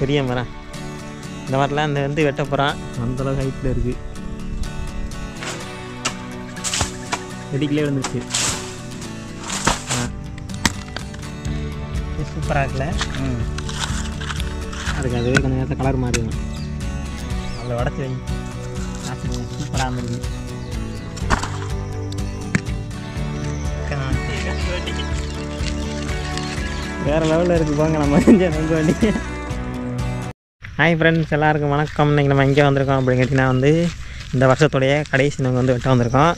பெரிய மரம் இந்த மாதிரிலாம் இந்த வந்து வெட்ட போகிறான். அந்தளவு ஹைட்டில் இருக்குது. செடிக்கிலே விழுந்துருச்சு. சூப்பராக இருக்குல்ல? அதுக்கு அதுவே கொஞ்சம் நேரத்தில் கலர் மாறிடும். அதில் உடச்சி வை. சூப்பராக இருந்துருக்கு. வேறு லெவலில் இருக்குது போங்க நம்ம செஞ்ச நொங்கு வண்டி. ஹாய் ஃப்ரெண்ட்ஸ், எல்லாருக்கும் வணக்கம். இன்றைக்கி நம்ம எங்கே வந்திருக்கோம் அப்படின்னு கேட்டிங்கன்னா வந்து இந்த வருஷத்துடைய கடைசி நொங்கு வந்து வெட்ட வந்திருக்கோம்.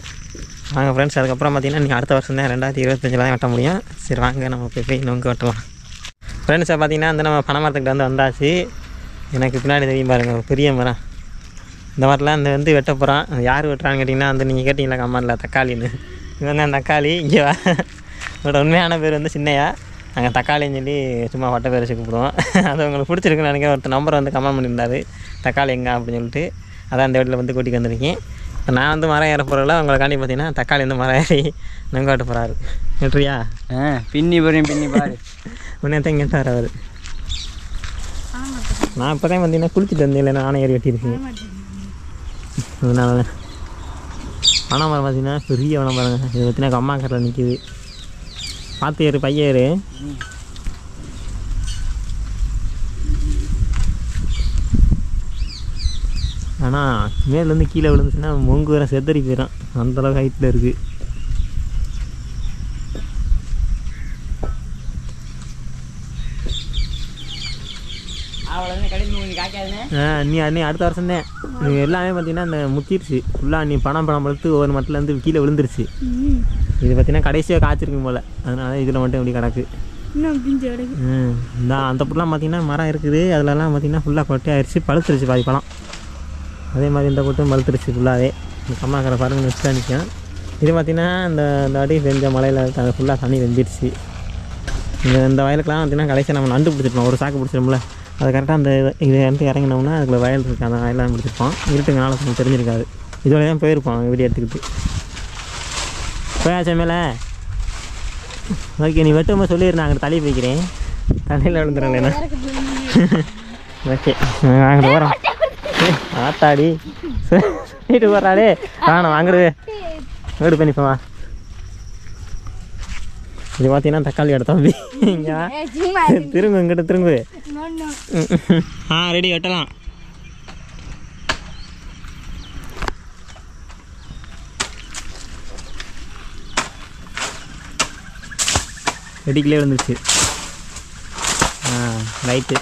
வாங்க ஃப்ரெண்ட்ஸ். அதுக்கப்புறம் பார்த்திங்கன்னா நீங்கள் அடுத்த வருஷம் தான் 2025 தான் வெட்ட முடியும். சரி வாங்க நம்ம போய் நொங்கு வெட்டலாம். ஃப்ரெண்ட்ஸை பார்த்திங்கன்னா வந்து நம்ம பனை மரத்துக்கிட்ட வந்து வந்தாச்சு. எனக்கு பின்னாடி தெரியும் பாருங்கள், பெரிய மரம். இந்த மாதிரிலாம் இந்த வந்து வெட்ட போகிறான். யார் வெட்டுறான்னு கேட்டிங்கன்னா வந்து நீங்கள் கேட்டிங்களா கம்மானில் தக்காளின்னு. இவன் தான் தக்காளி. இங்கே இதோட உண்மையான பேர் வந்து சின்னையா. நாங்கள் தக்காளின்னு சொல்லி சும்மா வட்ட பேர் வச்சு கூப்பிடுவோம். அது உங்களுக்கு பிடிச்சிருக்குன்னு நினைக்கிறேன். ஒருத்தர் நம்பர் வந்து கமெண்ட் பண்ணியிருந்தாரு, தக்காளி எங்கே அப்படின்னு சொல்லிட்டு. அதான் இந்த வீட்டில் வந்து கூட்டிகிட்டு வந்திருக்கேன். இப்போ நான் வந்து மரம் ஏற போகிறல உங்களுக்காண்டி பார்த்தீங்கன்னா தக்காளி வந்து மரம் ஏறி நொங்கு வெட்ட போகிறாரு. வெட்டுறியா? பின்னி போகிறேன், பின்னி பாரு. முன்னேற்றம் கேட்டார் அவர். நான் இப்போ தான் பார்த்தீங்கன்னா குளிச்சுட்டு வந்தேன், இல்லை நானே ஏறி வெட்டியிருக்கேன். அதனால பனை மரம் பார்த்தீங்கன்னா பெரிய பனை மரங்க. இது பார்த்தீங்கன்னா அம்மா கரில் நிற்கிது. பார்த்து ஏறு, பையன் ஏறு. ஆனால் மேலேருந்து கீழே விழுந்துச்சுன்னா மொங்கு வேறு செத்தறி போயிடும். அந்தளவுக்கு ஹைட்டில் இருக்குது. நீ அடுத்த வருஷம் தான் நீ எல்லாமே பார்த்தீங்கன்னா இந்த முத்திருச்சு ஃபுல்லாக. நீ பணம் பழுத்து ஒவ்வொரு மட்டிலேருந்து கீழே விழுந்துருச்சு. இது பார்த்தீங்கன்னா கடைசியாக காய்ச்சிருக்கும் போல், அதனால இதில் மட்டும் எப்படி கிடக்கு. இந்த அந்த புட்டெலாம் பார்த்தீங்கன்னா மரம் இருக்குது. அதிலலாம் பார்த்தீங்கன்னா ஃபுல்லாக கொட்டை ஆயிடுச்சு, பழுத்துருச்சு பாதி பழம். அதே மாதிரி இந்த போட்டும் பழுத்துருச்சு ஃபுல்லாகவே. இந்த கம்மாக்கிற பாருங்க வச்சு தான் நிற்கும். இது பார்த்திங்கன்னா இந்த வாட்டி பெஞ்ச மலையில் ஃபுல்லாக தண்ணி வெஞ்சிடுச்சு. இந்த வயலுக்கெலாம் பார்த்திங்கன்னா கடைசியாக நம்ம நண்டு பிடிச்சிருப்போம். ஒரு சாக்கு பிடிச்சிரும்ல, அது கரெக்டாக அந்த இது வந்து இறங்கினோம்னா அதுக்குள்ள வயல் இருக்குது. அந்த வயலாம் பிடிச்சிருப்போம். இருட்டுங்கனால கொஞ்சம் தெரிஞ்சிருக்காது. இதோட தான் போயிருப்போம் வீடியோ எடுத்துக்கிட்டு. போயாச்சா மேலே? ஓகே, நீ வெட்டும்போது சொல்லிடுறேன். அங்கே தள்ளி போய்க்கிறேன். தலையில் விழுந்துடுறேன். ஓகே வாங்கிட்டு போகிறோம். ஆத்தாடி சொல்லிட்டு போகிறாடே. நான் வாங்குறது வீடு பண்ணிப்போமா. இது பார்த்தீங்கன்னா தக்காளி எடுத்தோம். இங்கே திரும்ப இங்கிட்ட திரும்ப. ரெடி வெட்டலாம். வெடிக்கிலே விழுந்துருச்சு. ரைட்டு,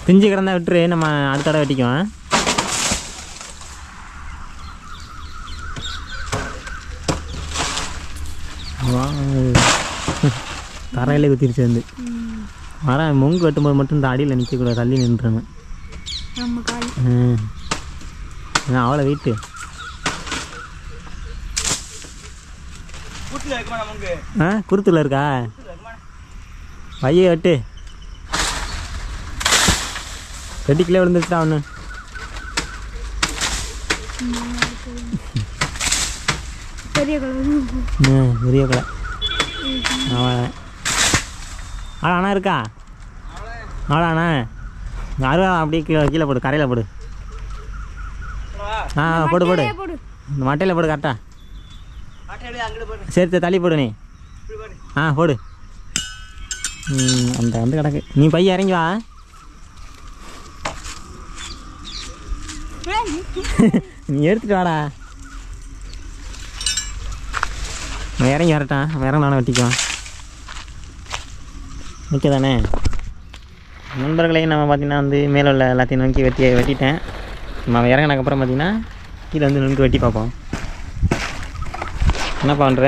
பிஞ்சு கிடந்தா விட்டுரு, நம்ம அடுத்த தடவை வெட்டிக்குவோம். தரையிலே குத்திருச்சு வந்து மரம். மொங்கு வெட்டும்போது மட்டும் இந்த அடியில் நிற்கக்கூடாது, தள்ளி நின்றுறேன். அவ்வளோ வெயிட்டு. குருத்துல இருக்கா? பைய வெட்டு. வெட்டிக்கிலே விழுந்துருச்சுடா ஒன்று. பெரிய கொலை. அண்ணா இருக்கா? அவ்வளோண்ணா அருவா அப்படியே கீழே போடு, கரையில் போடு. போடு போடு, இந்த மட்டையில் போடு கரெக்டாக. சரி தள்ளி போடு நீ. போடு. அந்த வந்து கிடக்கு. நீ பையன் இறங்கி வா. நீ எடுத்துட்டு வாடா. இறங்கி வரட்டான். இறங்க நானும் வெட்டிக்குவான். ஓகே தானே நண்பர்களையும்? நம்ம பார்த்திங்கன்னா வந்து மேலே உள்ள எல்லாத்தையும் நோக்கி வெட்டிட்டேன். நம்ம இறங்கினதுக்கப்புறம் பார்த்திங்கன்னா கீழே வந்து நோக்கி வெட்டி பார்ப்போம். என்ன பண்ணுற?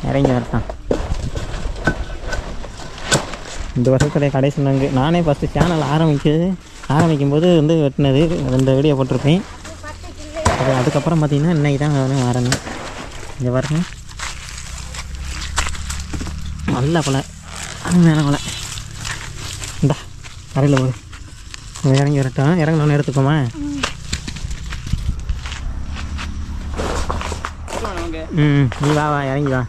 இறங்கி வரட்டான். இந்த வருஷத்துடைய கடைசி நொங்கு. நானே ஃபஸ்ட்டு சேனல் ஆரம்பிக்கும்போது வந்து வெட்டினது 2 வீடியோ போட்டிருப்பேன். அதுக்கப்புறம் பார்த்திங்கன்னா இன்றைக்கி தான் வேணும் வரணும். இங்கே பாருங்க, நல்ல கொலை, அருமையான கொலை. இந்தா கரையில் போடு. இறங்கி வரட்டும். இறங்கினோன்னு எடுத்துக்கோமா. நீ வா இறங்கி வா.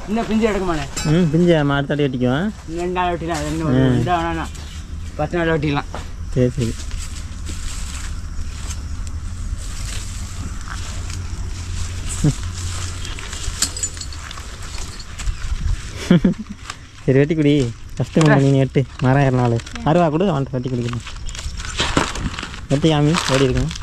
இன்னும் பிஞ்சு எடுக்குமாண்ணே. பிஞ்சு அடுத்த அடி வெட்டிக்குவோம். 2 நாள் வெட்டிக்கலாம். 2 வேணாண்ணா 10 நாள் வெட்டிக்கலாம். சரி சரி. சரி வெட்டி குடி. ஃபஸ்ட்டு நீ எட்டு மரம் ஏறினாலும் அருவா கொடு அவன்கிட்ட வெட்டி குடிக்கணும். வெட்டி காமி ஓடி இருக்கணும்.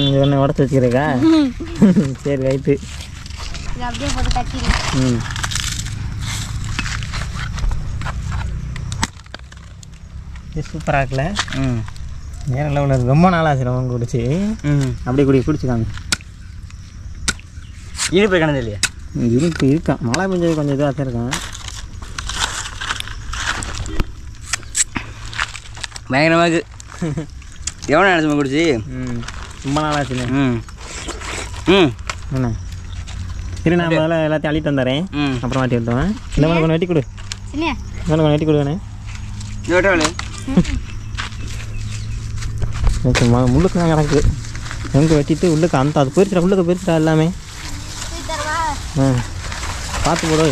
இது ஒன்று உடச்சி வச்சுக்கிறக்கா? சரி ரைட்டு. இது சூப்பராக இருக்குல்ல? வேற லெவலில் இருக்குது. ரொம்ப நாளாக ஆச்சு ரொம்ப குடிச்சு. அப்படியே குடிச்சுக்காங்க. இனிப்பு கிடந்து இல்லையா? இனிப்பு இருக்கா? மழை பெஞ்சது கொஞ்சம் இதுவாக தான் இருக்கான். பயங்கரமாக எவ்வளோ நேரம் குடிச்சு? ரொம்ப நாளாச்சுண்ணே. என்ன சரி, நான் முதல்ல எல்லாத்தையும் அள்ளிட்டு வந்துடுறேன். அப்புறம் மாட்டி விட்டுவேன். இந்த மாதிரி கொஞ்சம் வெட்டி கொடு. கொஞ்சம் வெட்டி கொடுங்கண்ணே. முள்ளுக்கு தான் கிடக்குது. எங்கே வெட்டிட்டு உள்ளுக்கு அந்த அது போயிருச்சுடா. உள்ளுக்கு போயிருச்சுடா எல்லாமே. பார்த்து போடு.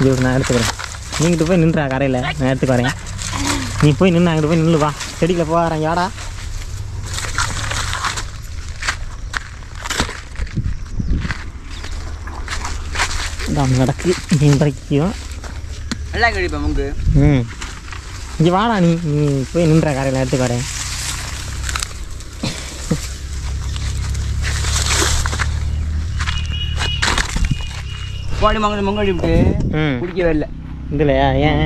இது நான் எடுத்துக்கிறேன். நீங்கிட்ட போய் நின்றா கரையில். நான் எடுத்துக்கு வரேன். நீ போய் நின்று அங்கிட்ட போய் நின்று வா. செடியில் போகிறேன். யாடா தான் நடக்கு. நீ பறிக்கும் எல்லாம் கழிப்பேன் முங்கு. இங்கே வாடா. நீ போய் நின்றா கரையில் எடுத்துக்கு வரேன். கோடி மங்கல் முங்க அடிவிட்டு குடிக்கவே இல்லை. இதுலையா? ஏன்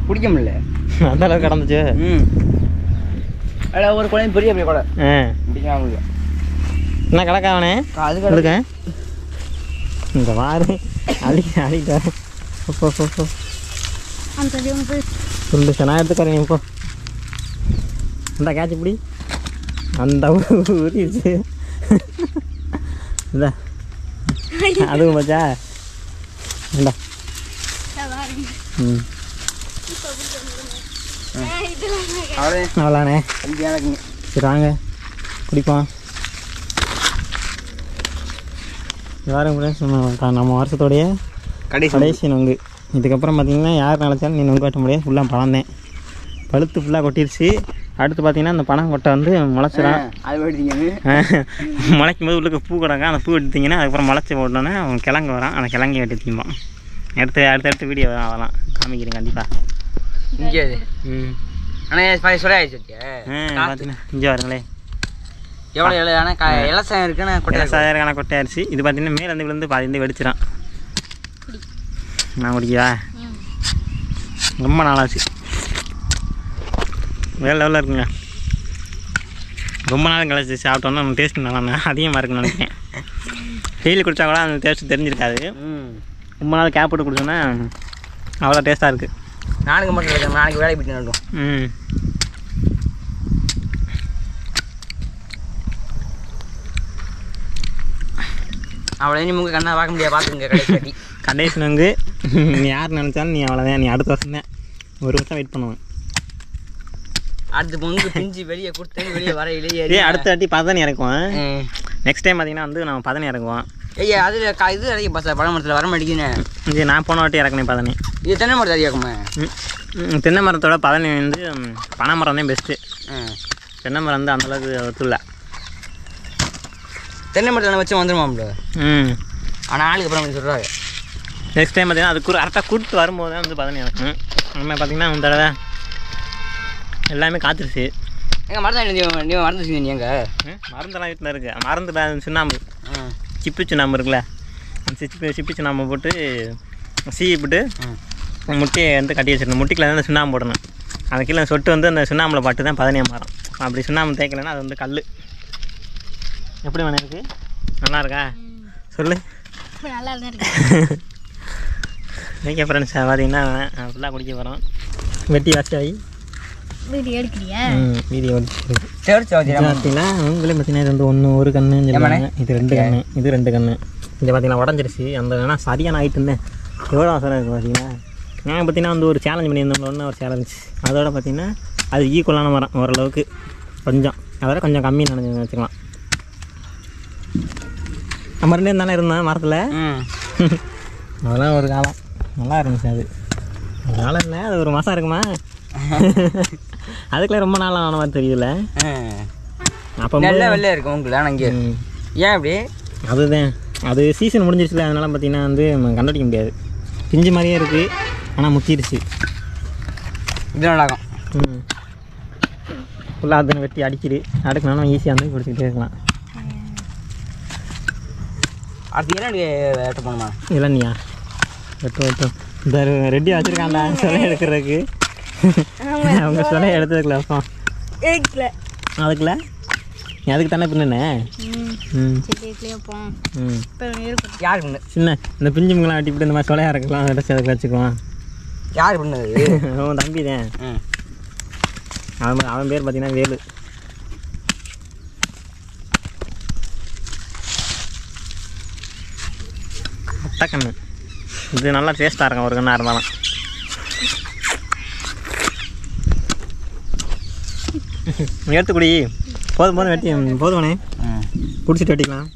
குடிக்க முடியல? அந்த அளவுக்கு கிடந்துச்சு. அதில் ஒரு குழந்தை பெரிய பெரிய குழந்தை குடிக்க முடியல. என்ன கிடக்காவனே? அது கிடக்க இந்த வாரு அடிக்கிட்டு வரேன். சொல்லு நான் எடுத்துக்கிறேன். நீ இப்போ இந்த கேட்ச் இப்படி அந்த ஊறிடுச்சு. இந்த அதுவும் பச்சா இந்தா. அவ்வளோண்ணே. சரி வாங்க குடிப்போம். யாரும் கூட நம்ம வருஷத்தோடைய கடைசி நொங்கு. இதுக்கப்புறம் பார்த்தீங்கன்னா யார் நினச்சாலும் நீ நொங்கு வெட்ட முடியாது. ஃபுல்லாக பழந்தேன். பழுத்து ஃபுல்லாக கொட்டிடுச்சு. அடுத்து பார்த்தீங்கன்னா அந்த பனம் கொட்டை வந்து முளைச்சிடும். அது வெட்டிங்க முளைக்கும் போது உள்ளுக்கு பூ கிடங்க. அந்த பூ எடுத்திங்கன்னா அதுக்கப்புறம் முளைச்சி போட்டோன்னே அவன் கிழங்கு வரான். அந்த கிழங்கு வெட்டி திம்பான். அடுத்தடுத்து வீடியோ அதெல்லாம் காமிக்கிறேன் கண்டிப்பாக. இங்கே ஆனால் சொல்லாச்சு பார்த்தீங்கன்னா இங்கே வருங்களே எவ்வளோ ஆனால் இலசாயம் இருக்குன்னு இலசாயிரக்கான கொட்டையாரிச்சு. இது பார்த்தீங்கன்னா மேலேருந்து விழுந்து பாதி வந்து வெடிச்சிடான். நான் குடிக்கவா? ரொம்ப நாளாச்சு. வேறு லெவலில் இருக்குங்க. ரொம்ப நாள் கழிச்சு சாப்பிட்டோன்னா நம்ம டேஸ்ட் நல்லா அதிகமாக இருக்குன்னு நினைக்கிறேன். வெயில் குடித்தா கூட அந்த டேஸ்ட்டு தெரிஞ்சிருக்காது. ரொம்ப நாள் கேப் போட்டு குடிச்சோன்னா அவ்வளோ டேஸ்ட்டாக இருக்குது. நாளைக்கு மட்டும் இல்லை, நாளைக்கு வேலைக்கு போய்ட்டு நடுவோம். அவ்வளோ நீ உங்கள் கண்ணா பார்க்க முடியாது. பார்த்துங்க கடைசி நொங்கு. நீ யார் நினச்சாலும் நீ அவ்வளோதான். நீ அடுத்த வருஷம் தான். ஒரு வருஷம் வெயிட் பண்ணுவேன். அடுத்து பொங்கு பிஞ்சு வெளியே கொடுத்து வெளியே வர இல்லையே. அடுத்த வாட்டி பதனி இறக்குவோம். நெக்ஸ்ட் டைம் பார்த்தீங்கன்னா வந்து நம்ம பதனி இறக்குவோம். ஐயா அதில் இது இறக்கி பச பழ மரத்தில் வர மாட்டேங்குதுண்ணே. இது நான் போன வாட்டி இறக்குனேன் பதனி. இது தென்னை மரத்தை அறியாக்குமா? தென்னை மரத்தோட பதனி வந்து பனை மரம் தான் பெஸ்ட்டு. தென்னை மரம் வந்து அந்தளவுக்கு ஒத்துள்ள. தென்னை மரத்தில் வச்சு வந்துடுமாம்ல. ஆனால் ஆளுக்கு அப்புறம் சொல்கிறாங்க. நெக்ஸ்ட் டைம் பார்த்தீங்கன்னா அது கரெக்டாக கூட்டு வரும்போது தான் வந்து பதனி இறக்கணும். நம்ம பார்த்தீங்கன்னா இந்த தடவை எல்லாமே காத்துருச்சு. எங்கள் மருந்து நீ மறந்துச்சு. நீ எங்கே மருந்தெல்லாம் வீட்டில் இருக்குது. மருந்து சுண்ணாம்பு சிப்பு சுண்ணாம்பு இருக்குல்ல, அந்த சிப்பு சுண்ணாம்பு போட்டு சீவி போட்டு முட்டையை வந்து கட்டி வச்சிடணும். முட்டிக்கில் வந்து சுண்ணாம்பு போடணும். அந்த கீழே சொட்டு வந்து அந்த சுண்ணாம்பில் பட்டு தான் பதனியாக மாறும். அப்படி சுண்ணாம்பு தேய்க்கலைன்னா அது வந்து கல். எப்படி வேணா இருக்குது? நல்லா இருக்கா? சொல்லு. நல்லா இருக்கு. ஓகே ஃப்ரெண்ட்ஸ், பார்த்தீங்கன்னா ஃபுல்லாக குடிக்க போகிறோம். வெட்டி வாசி வீடியோ எடுக்கிறியா? வீடியோ பார்த்தீங்கன்னா உங்களே பார்த்தீங்கன்னா இது வந்து ஒரு கண்ணு சொல்லுவாங்க. இது 2 கண்ணு, இது 2 கண்ணு. இது பார்த்தீங்கன்னா உடஞ்சிருச்சு. அந்த வேணால் சரியான ஆகிட்டு இருந்தேன். எவ்வளோ அவசரம் இருக்குது பார்த்தீங்கன்னா. நாங்கள் பார்த்தீங்கன்னா வந்து ஒரு சேலஞ்ச் பண்ணியிருந்தோம். ஒரு சேலஞ்ச் அதோட பார்த்தீங்கன்னா அது ஈக்குவலான மரம் ஓரளவுக்கு கொஞ்சம் அதோட கொஞ்சம் கம்மி நினைஞ்சு வச்சுக்கலாம். நம்ம 2 தானே இருந்தோம் மரத்தில். அதெல்லாம் ஒரு காலம் நல்லா இருந்துச்சு. அது ஒரு காலம் இல்லை, அது ஒரு மாதம் இருக்குமா? அதுக்குள்ளே ரொம்ப நாள் ஆன மாதிரி தெரியுதுல்ல. அப்போ நல்ல வெள்ளையாக இருக்கும் உங்களுக்கு. ஆனால் இங்கே ஏன் அப்படி? அதுதான், அது சீசன் முடிஞ்சிருச்சுல, அதனால பார்த்தீங்கன்னா வந்து நம்ம கண்டுபிடிக்க முடியாது. பிஞ்சு மாதிரியே இருக்குது, ஆனால் முத்திருச்சு. இது நல்லாகும். ஃபுல்லாக அதுன்னு வெட்டி அடிக்கிது. அடுக்கணும் ஈஸியாக வந்து பிடிச்சிக்கிட்டே இருக்கலாம். அடுத்து என்ன வெட்ட போகணுமா? இல்லைன்னியா வெட்டும் இந்த ரெடி வச்சுருக்காண்டா சிலை எடுக்கிறதுக்கு. அவங்க சிலையை எடுத்ததுக்குல அப்போ அதுக்குள்ள அதுக்கு தானே பின்னே. யார் பண்ணு? சின்ன இந்த பிஞ்சு முங்கெல்லாம் வெட்டிவிட்டு இந்த மாதிரி சொலையாக இருக்கலாம், அடைச்சி அதுக்கு வச்சுக்குவான். யார் பண்ணது? அவன் தம்பி தான். அவன் பேர் பார்த்தீங்கன்னா வேலு. அட்டக்கண்ணு. இது நல்லா டேஸ்ட்டாக இருக்கும் ஒரு கண்ணாக இருந்தாலும். எடுத்து குடி. போதும் வெட்டி போதுமனே, குடிச்சிட்டு வெட்டிக்கலாம்.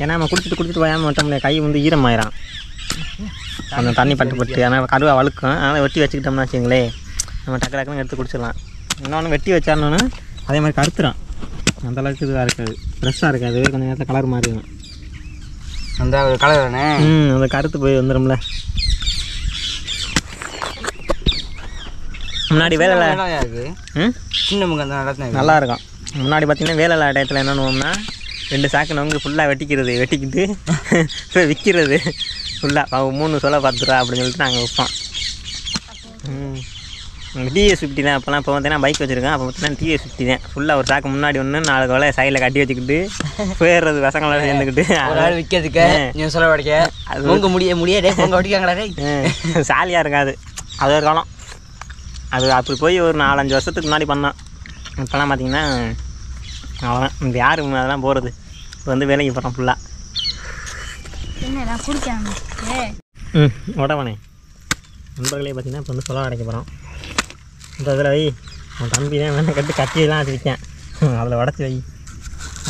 ஏன்னா நம்ம குடிச்சிட்டு போயாமல் விட்டோம்ல, கை வந்து ஈரமாயிடும். அந்த தண்ணி பட்டு ஆனால் கருவா வழுக்கும். அதனால் வெட்டி வச்சுக்கிட்டோம்னா வச்சுங்களே, நம்ம டக்கு டக்குன்னு எடுத்து குடிச்சிடலாம். இன்னொன்று வெட்டி வச்சாருன்னு அதே மாதிரி கருத்துடும். அந்தளவுக்கு இதுவாக இருக்காது, ஃப்ரெஷ்ஷாக இருக்காது. கொஞ்சம் நேரத்தில் கலர் மாறிடும். அந்த கலர் தானே. அந்த கருத்து போய் வந்துடும்ல. முன்னாடி வேலை சின்ன முகம் தான் நல்லா இருக்கும். முன்னாடி பார்த்தீங்கன்னா வேலை டயத்தில் என்ன பண்ணுவோம்னா 2 சாக்கு நொங்கு ஃபுல்லாக வெட்டிக்கிட்டு போய் விற்கிறது. ஃபுல்லாக 3 சொல்ல 10 ரூபா அப்படின்னு சொல்லிட்டு நாங்கள் விற்போம். TS50 தான் அப்போலாம். இப்போ பார்த்தீங்கன்னா பைக் வச்சுருக்கேன். அப்போ பார்த்தீங்கன்னா TS50 தான். ஃபுல்லாக ஒரு சாக்கு முன்னாடி 4 கொலை சைடில் கட்டி வச்சுக்கிட்டு போயிடுறது பசங்களோட சேர்ந்துக்கிட்டு. அதனால் விற்கிறதுக்கு நீ சொல்ல உடைக்க அது உங்கள் முடியாதே உங்கள் வடிக்காங்களே. சாலியாக இருக்காது. அது ஒரு காலம். அது அப்படி போய் ஒரு 4-5 வருஷத்துக்கு முன்னாடி பண்ணோம். இப்போலாம் பார்த்தீங்கன்னா அவ்வளோதான். இந்த யார் அதெல்லாம் போகிறது. இப்போ வந்து வேலைக்கு போகிறோம் ஃபுல்லாக. உடவனே நண்பர்களே பார்த்தீங்கன்னா இப்போ வந்து சொலம் அடைக்க போகிறோம். இந்த இதில் வை அவன் தம்பி தான் வேணும் கட்டியெல்லாம் வச்சுருக்கேன். அதில் உடச்சி வை.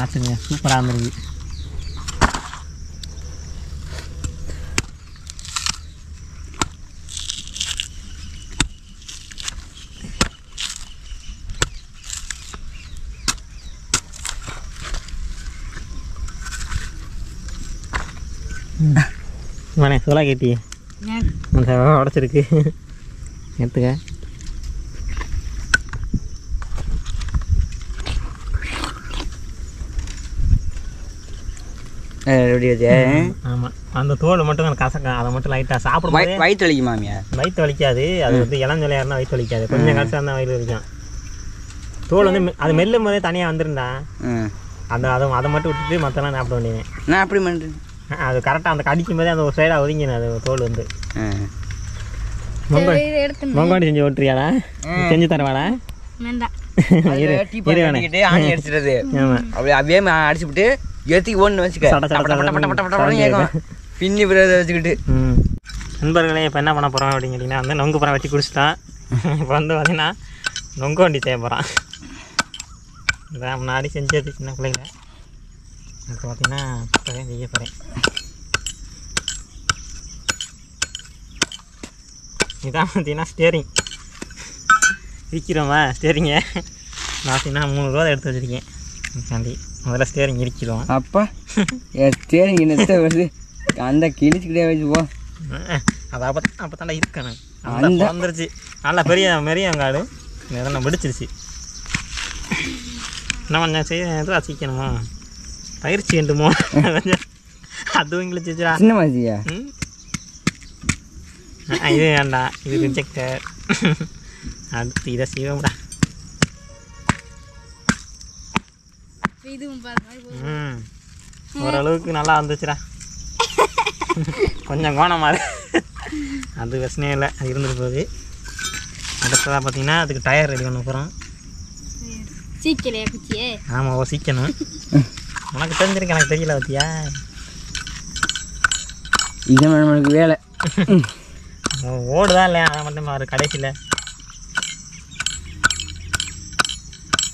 ஆச்சுங்க, சூப்பராக இருந்துருக்கு. மனே சொலா கேட்டியே அந்த உடச்சிருக்கு. எடுத்துக்க. ஆமாம், அந்த தோல் மட்டும் எனக்கு கசக்கம். அதை மட்டும் லைட்டாக சாப்பிடும். வயிற்று வலிக்கும் மாமியா? வயிற்று வலிக்காது. அது வந்து இளஞ்சொலையாருன்னா வயிற்று வலிக்காது. கொஞ்சம் கடைசியாக இருந்தால் வயிறு வலிக்கும். தோல் வந்து அது மெல்லும் போதே தனியாக வந்துருந்தா அதை மட்டும் விட்டுட்டு மற்றெல்லாம் சாப்பிட வேண்டியது. நான் அப்படி பண்ணுறேன். அது கரெக்டாக அந்த கடிக்கும் போதே அந்த ஒரு சைடாக ஒதுங்கினேன். அது தோல் வந்து மொங்காண்டி செஞ்சு ஓட்டுறியாடா? செஞ்சு தரவாடா? ஆணி அடிச்சிடுறது. அப்படியே அடிச்சுட்டு ஏற்றிக்கு ஒன்று வச்சுக்க பின்னி வச்சுக்கிட்டு. நண்பர்களே இப்போ என்ன பண்ண போகிறோம் அப்படின்னு கேட்டிங்கன்னா வந்து நொங்கு பழம் வெட்டி குடிச்சிட்டான். இப்போ வந்து பார்த்தீங்கன்னா நொங்கு வண்டி செய்ய போகிறான். இதான் முன்னாடி செஞ்சது சின்ன பிள்ளைங்க. இப்போ பார்த்தீங்கன்னா செய்ய போகிறேன். இதான் பார்த்தீங்கன்னா ஸ்டேரிங் இருக்கிறோமா? ஸ்டேரிங்க பார்த்தீங்கன்னா 3 ரூபா எடுத்து வச்சுருக்கேன். காண்டி முதல்ல ஸ்டேரிங் இருக்கிறோம். அப்பா ஸ்டேரிங் என்னத்தை வருது அந்த கிழிச்சிக்கிட்டே வச்சு போ. அதை அப்போ தாண்டா இருக்கணும். அந்த வந்துருச்சு நல்லா பெரிய வெங்காடு இதெல்லாம் பிடிச்சிருச்சு. என்ன கொஞ்சம் எதுவும் வசிக்கணுமா? பயிற்சி வேண்டுமோ? அதுவும் கிழிச்சிச்சா? சின்ன மாதிரியா? இது வேண்டாம், இது ரிஜெக்டர். அடுத்து இதை செய்வோம்டா. ஓரளவுக்கு நல்லா வந்துச்சுடா. கொஞ்சம் கோணமாக அது பிரச்சனையே இல்லை, அது இருந்துட்டு போகுது. அடுத்ததாக பார்த்தீங்கன்னா அதுக்கு டயர் ரெடி பண்ண போகிறோம். ஆமாம், சீக்கணும். உனக்கு தெரிஞ்சிருக்கு, எனக்கு தெரியல பத்தியா? இது நம்மளுக்கு வேலை ஓடுதான் இல்லையா? அதை மட்டும் ஒரு கடைசியில்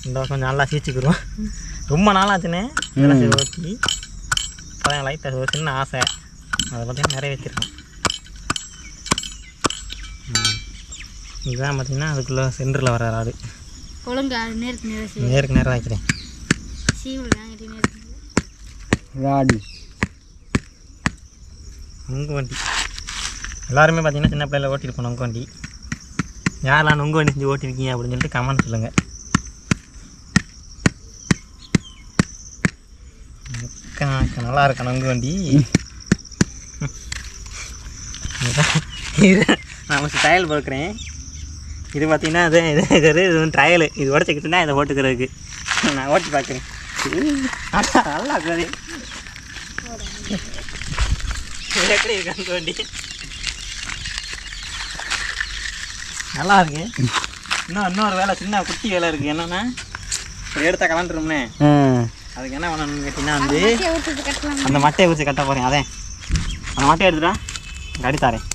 இந்த கொஞ்சம் நல்லா சீச்சிக்கிடுவோம். ரொம்ப நாளாச்சுன்னு விளசி ஓட்டி இப்போ லைட்டாக ஒரு சின்ன ஆசை அதை பார்த்தீங்கன்னா நிறைவேற்றிருக்கோம். இதுதான் பார்த்தீங்கன்னா அதுக்குள்ளே சென்டரில் வர ஆடு ஒழுங்கா நேருக்கு நேருக்கு நேரம் வைக்கிறேன். ராடி நுங்கு வண்டி எல்லாருமே பார்த்தீங்கன்னா சின்ன பிள்ளைல ஓட்டியிருப்போம் நுங்கு வண்டி. யாரெல்லாம் நுங்கு வண்டி செஞ்சு ஓட்டிருக்கீங்க அப்படின்னு சொல்லிட்டு கமெண்ட் சொல்லுங்கள். நல்லா இருக்கா நுங்கு வண்டி. இது நான் ட்ரையல் பார்க்குறேன். இது பார்த்தீங்கன்னா இது வந்து ட்ரையலு. இது உடச்சிக்கிட்டுனா இதை ஓட்டுக்கிறதுக்கு நான் ஓட்டி பார்க்குறேன். நல்லா சரி எப்படி இருக்கு அந்த வண்டி? நல்லா இருக்கு. இன்னொரு வேலை சின்ன குட்டி வேலை இருக்குது. என்னென்னா இப்படி எடுத்தால் கலண்டுரும்னே, அதுக்கு என்ன பண்ணணும்னு கேட்டிங்கன்னா வந்து அந்த மட்டையை வச்சு கட்ட போகிறேன். அதே அந்த மட்டையை எடுத்துட்டா கடித்தாரேன்.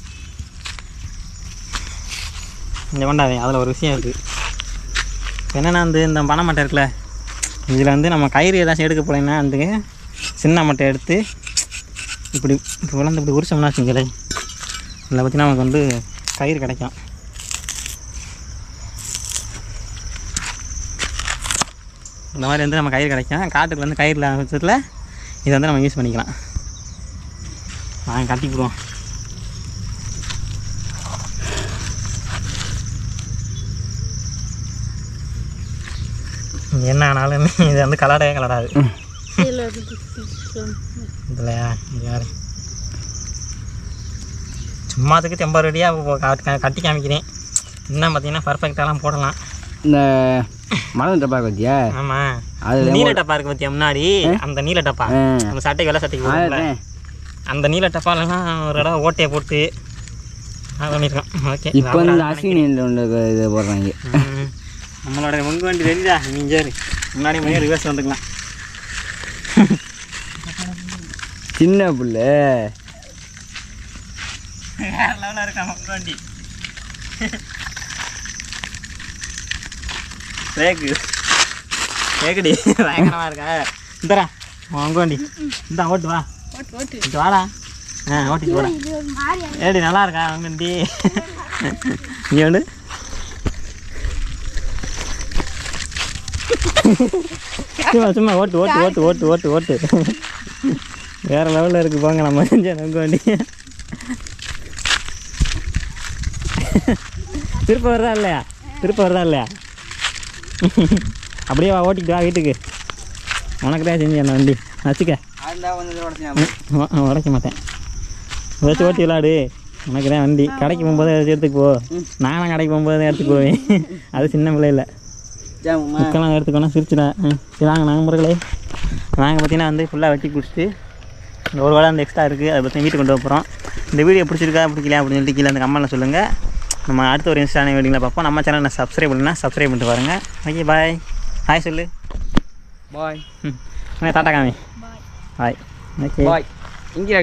இந்த கொண்டாவே அதில் ஒரு விஷயம் இருக்குது. என்னென்னா வந்து இந்த பனை மட்டை இருக்குல்ல, இதில் வந்து நம்ம கயிறு ஏதாச்சும் எடுக்க போனீங்கன்னா வந்து சின்ன மட்டை எடுத்து இப்படி விளந்து இப்படி உரிச்சோம்னா வச்சுங்களே, இதில் பார்த்தீங்கன்னா நமக்கு வந்து கயிறு கிடைக்கும். இந்த மாதிரி வந்து நம்ம கயிறு கிடைக்கும். காட்டுக்கு வந்து கயிறில் வச்சதில் இதை வந்து நம்ம யூஸ் பண்ணிக்கலாம். நாங்கள் கட்டிக்கிடுவோம். என்ன ஆனாலும் இது வந்து கலடவே கலடாது இல்லையா? யார் சும்மாத்துக்கு டெம்பரரியாக கட்டி காமிக்கிறேன். இன்னும் பார்த்தீங்கன்னா பர்ஃபெக்டாலாம் போடலாம். இந்த மணல் டப்பா பற்றியா? ஆமாம், அது நீல டப்பா இருக்குது பற்றியா முன்னாடி? அந்த நீல டப்பா நம்ம சட்டைக்கு வெள்ளை சட்டைக்கு போடல, அந்த நீல டப்பாலெல்லாம் ஒரு இடம் ஓட்டையை போட்டு அது பண்ணியிருக்கோம். ஓகே, இப்போ வந்து அஸ்வினி இதை போடுறாங்க. நம்மளோட நுங்கு வண்டி தெரிஞ்சா நீங்கள் முன்னாடி முன்னாடி ரிவர்ஸ் வந்துக்கலாம். சின்ன பிள்ளை வேறு லெவலில் இருக்கா நுங்கு வண்டி. கேக்குடி பயங்கரமாக இருக்கா? இந்தரா நுங்கு வண்டி இந்த ஓட்டு வா, இது வாடா. ஓட்டிட்டு போடா. ஏடி நல்லா இருக்கா நுங்கு வண்டி? இங்கே வந்து சும்மா ஓட்டு வேறு லெவலில் இருக்குது. போங்க நம்ம செஞ்ச நுங்கு வண்டி. திருப்ப வருதா இல்லையா? அப்படியே வா, ஓட்டிக்கிட்டு வா வீட்டுக்கு. உனக்கு தான் செஞ்சு அந்த வண்டி வச்சுக்க. உடைக்க மாட்டேன், வச்சு ஓட்டி விளாடு. உனக்கு தான் வண்டி. கடைக்கு போகும்போது அதை எடுத்துக்கு போ. நானும் கடைக்கு போகும்போது தான் எடுத்துக்கு போவேன். அது சின்ன பிள்ளை இல்லை, முக்கெல்லாம் எடுத்துக்கணும். சிரிச்சுடா. சரி வாங்க நாங்கள் முறைகளே. நாங்கள் பார்த்தீங்கன்னா வந்து ஃபுல்லாக வெட்டி குடிச்சிட்டு இந்த ஒரு வேளை அந்த எக்ஸ்ட்ரா இருக்குது, அதை பற்றி வீட்டுக்கு கொண்டு போகிறோம். இந்த வீடியோ பிடிச்சிருக்கா பிடிக்கல அப்படின்னு சொல்லிட்டு கீழே அந்த கமெண்ட்டில் சொல்லுங்கள். நம்ம அடுத்த ஒரு இன்ஸ்டான வீடியோவில் பார்ப்போம். நம்ம சேனலை சப்ஸ்கிரைப் பண்ணுன்னா சப்ஸ்கிரைப் பண்ணிட்டு பாருங்கள். Okay bye. ஹாய் சொல்லு. பாய். டாட்டா காமி. பாய். Okay bye. இங்கே